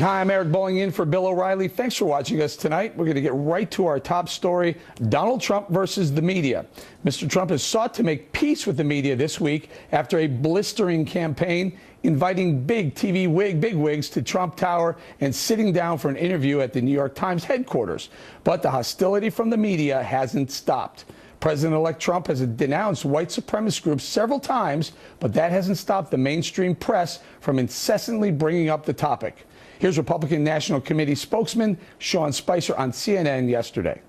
Hi, I'm Eric Bolling in for Bill O'Reilly. Thanks for watching us tonight. We're going to get right to our top story, Donald Trump versus the media. Mr. Trump has sought to make peace with the media this week after a blistering campaign inviting big TV bigwigs to Trump Tower and sitting down for an interview at the New York Times headquarters. But the hostility from the media hasn't stopped. President-elect Trump has denounced white supremacist groups several times, but that hasn't stopped the mainstream press from incessantly bringing up the topic. Here's Republican National Committee spokesman Sean Spicer on CNN yesterday.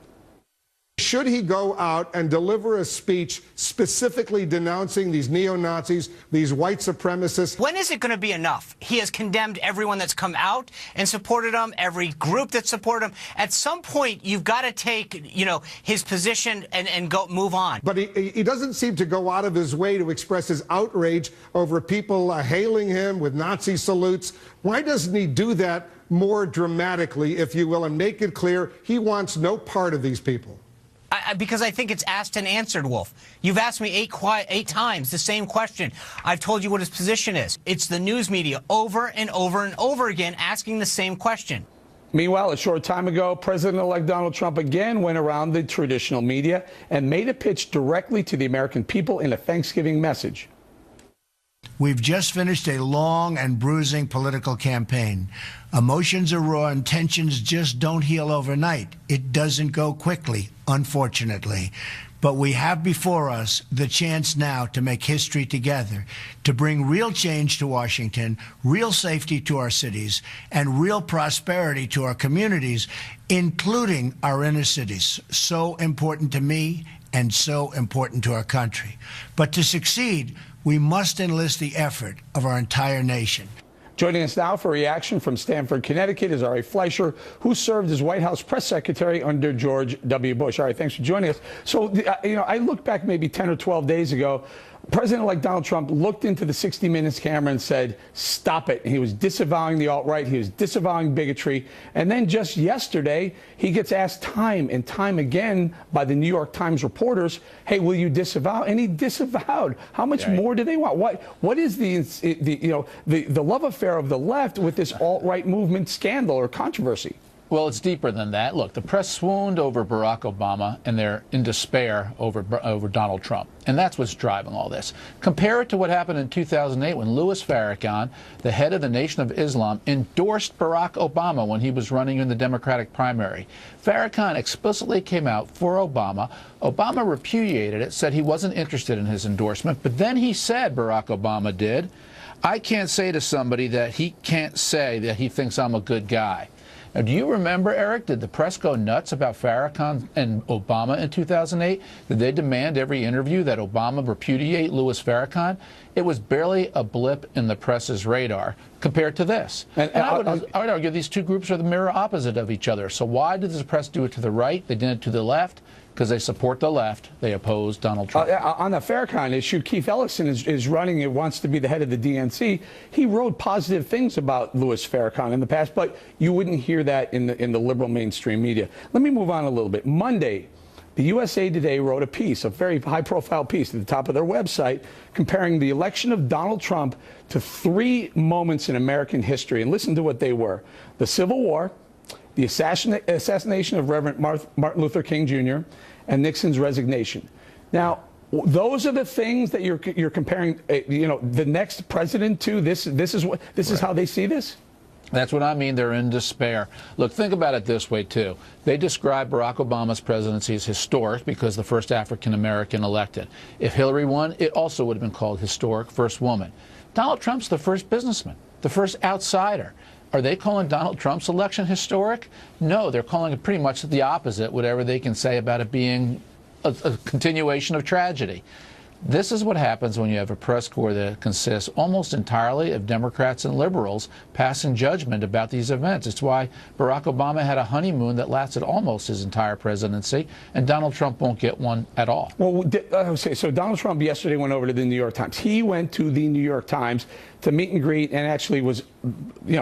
Should he go out and deliver a speech specifically denouncing these neo-Nazis, these white supremacists? When is it going to be enough? He has condemned everyone that's come out and supported him, every group that supported him. At some point, you've got to take, his position and go move on. But he doesn't seem to go out of his way to express his outrage over people hailing him with Nazi salutes. Why doesn't he do that more dramatically, if you will, and make it clear he wants no part of these people? Because I think it's asked and answered, Wolf. You've asked me eight times the same question. I've told you what his position is. It's the news media over and over and over again asking the same question. Meanwhile, a short time ago, President-elect Donald Trump again went around the traditional media and made a pitch directly to the American people in a Thanksgiving message. We've just finished a long and bruising political campaign. Emotions are raw and tensions just don't heal overnight. It doesn't go quickly, unfortunately. But we have before us the chance now to make history together, to bring real change to Washington, real safety to our cities, and real prosperity to our communities, including our inner cities. So important to me and so important to our country. But to succeed, we must enlist the effort of our entire nation. Joining us now for reaction from Stamford, Connecticut is Ari Fleischer, who served as White House press secretary under George W. Bush. Ari, thanks for joining us. So, I look back maybe 10 or 12 days ago. President-elect Donald Trump looked into the 60 Minutes camera and said, stop it. He was disavowing the alt-right. He was disavowing bigotry. And then just yesterday, he gets asked time and time again by the New York Times reporters, hey, will you disavow? And he disavowed. How much more do they want? What is the love affair of the left with this alt-right movement scandal or controversy? Well, it's deeper than that. Look, the press swooned over Barack Obama, and they're in despair over Donald Trump. And that's what's driving all this. Compare it to what happened in 2008 when Louis Farrakhan, the head of the Nation of Islam, endorsed Barack Obama when he was running in the Democratic primary. Farrakhan explicitly came out for Obama. Obama repudiated it, said he wasn't interested in his endorsement. But then he said, Barack Obama did, I can't say to somebody that he can't say that he thinks I'm a good guy. Now, do you remember, Eric, did the press go nuts about Farrakhan and Obama in 2008? Did they demand every interview that Obama repudiate Louis Farrakhan? It was barely a blip in the press's radar compared to this. And I would argue these two groups are the mirror opposite of each other. So why did the press do it to the right? They did it to the left. Because they support the left, they oppose Donald Trump. On the Farrakhan issue, Keith Ellison is running and wants to be the head of the DNC. He wrote positive things about Louis Farrakhan in the past, but you wouldn't hear that in the liberal mainstream media. Let me move on a little bit. Monday, the USA Today wrote a piece, a very high-profile piece at the top of their website, comparing the election of Donald Trump to 3 moments in American history. And listen to what they were. The Civil War, the assassination of Reverend Martin Luther King Jr., and Nixon's resignation. Now, those are the things that you're comparing, the next president to. This is how they see this. That's what I mean. They're in despair. Look, think about it this way, too. They describe Barack Obama's presidency as historic because the first African-American elected. If Hillary won, it also would have been called historic, first woman. Donald Trump's the first businessman, the first outsider. Are they calling Donald Trump's election historic? No, they're calling it pretty much the opposite, whatever they can say about it being a continuation of tragedy. This is what happens when you have a press corps that consists almost entirely of Democrats and liberals passing judgment about these events. It's why Barack Obama had a honeymoon that lasted almost his entire presidency, and Donald Trump won't get one at all. Well, okay, so Donald Trump yesterday went over to the New York Times. He went to the New York Times to meet and greet and actually was,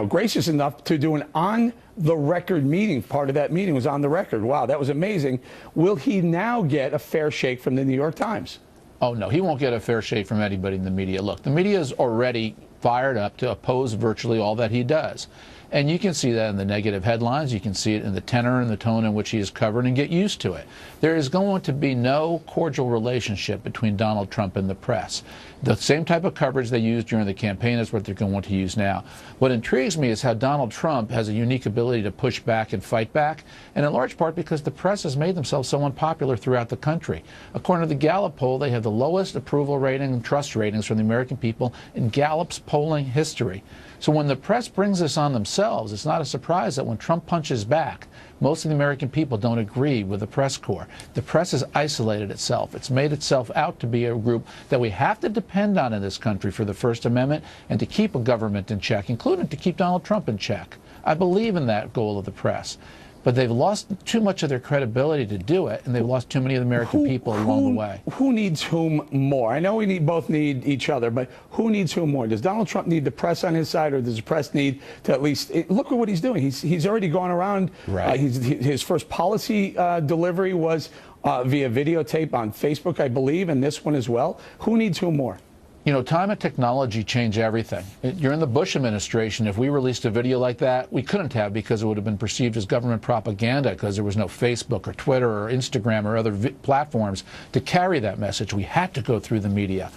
gracious enough to do an on-the-record meeting. Part of that meeting was on the record. Wow, that was amazing. Will he now get a fair shake from the New York Times? Oh, no, he won't get a fair shake from anybody in the media. Look, the media is already fired up to oppose virtually all that he does. And you can see that in the negative headlines. You can see it in the tenor and the tone in which he is covered, and get used to it. There is going to be no cordial relationship between Donald Trump and the press. The same type of coverage they used during the campaign is what they're going to use now. What intrigues me is how Donald Trump has a unique ability to push back and fight back, and in large part because the press has made themselves so unpopular throughout the country. According to the Gallup poll, they have the lowest approval rating and trust ratings from the American people in Gallup's polling history. So when the press brings this on themselves, it's not a surprise that when Trump punches back, most of the American people don't agree with the press corps. The press has isolated itself. It's made itself out to be a group that we have to depend on in this country for the First Amendment and to keep a government in check, including to keep Donald Trump in check. I believe in that goal of the press. But they've lost too much of their credibility to do it, and they've lost too many of the American people along the way. Who needs whom more? I know we both need each other, but who needs whom more? Does Donald Trump need the press on his side, or does the press need to at least look at what he's doing? He's already gone around. Right. His first policy delivery was via videotape on Facebook, I believe, and this one as well. Who needs whom more? You know, time and technology change everything. You're in the Bush administration. If we released a video like that, we couldn't have, because it would have been perceived as government propaganda, because there was no Facebook or Twitter or Instagram or other platforms to carry that message. We had to go through the media.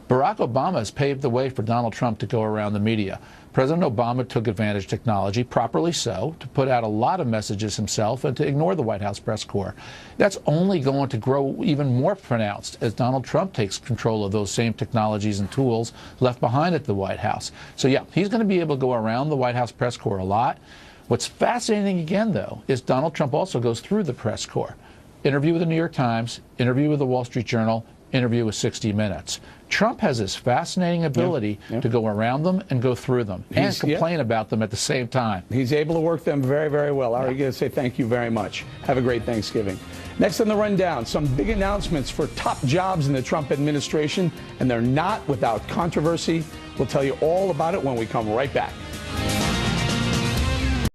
Barack Obama has paved the way for Donald Trump to go around the media. President Obama took advantage of technology, properly so, to put out a lot of messages himself and to ignore the White House press corps. That's only going to grow even more pronounced as Donald Trump takes control of those same technologies and tools left behind at the White House. So yeah, he's going to be able to go around the White House press corps a lot. What's fascinating again, though, is Donald Trump also goes through the press corps. Interview with the New York Times, interview with the Wall Street Journal, interview with 60 Minutes. Trump has this fascinating ability to go around them and go through them and complain about them at the same time. He's able to work them very, very well. I got to say thank you very much. Have a great Thanksgiving. Next on the rundown, some big announcements for top jobs in the Trump administration, and they're not without controversy. We'll tell you all about it when we come right back.